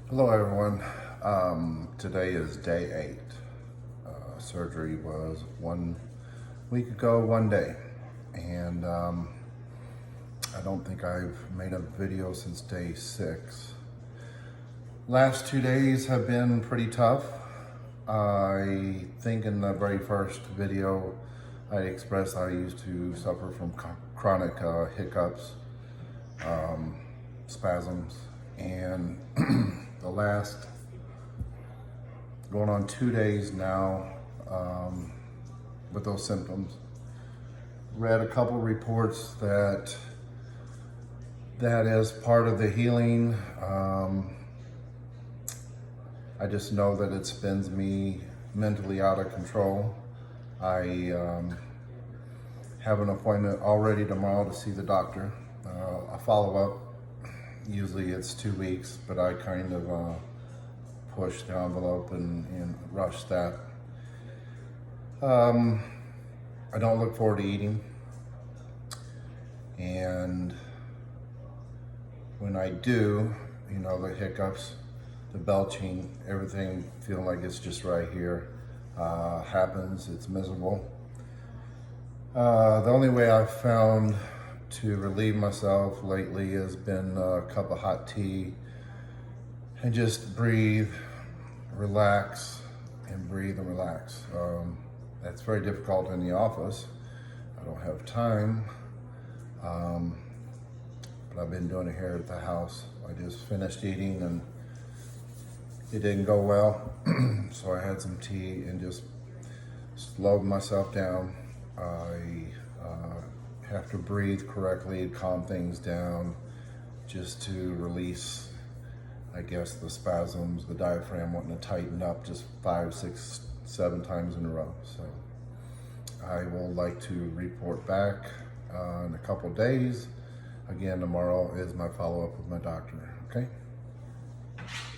Hello everyone. Today is day 8. Surgery was 1 week ago, one day. And I don't think I've made a video since day 6. Last 2 days have been pretty tough. I think in the very first video I expressed I used to suffer from chronic hiccups, spasms, and the last going on 2 days now with those symptoms. Read a couple reports that is part of the healing. I just know that it spins me mentally out of control. I have an appointment already tomorrow to see the doctor. A follow-up. Usually it's 2 weeks, but I kind of push the envelope and rush that. I don't look forward to eating. And when I do, the hiccups, the belching, everything feeling like it's just right here happens. It's miserable. The only way I've found to relieve myself lately has been a cup of hot tea and just breathe, relax, and breathe and relax. That's very difficult in the office. I don't have time, but I've been doing it here at the house. I just finished eating and it didn't go well, so I had some tea and just slowed myself down. I have to breathe correctly, calm things down, just to release, I guess, the spasms, the diaphragm wanting to tighten up just 5, 6, 7 times in a row. So I will like to report back in a couple days. Again, tomorrow is my follow-up with my doctor, okay?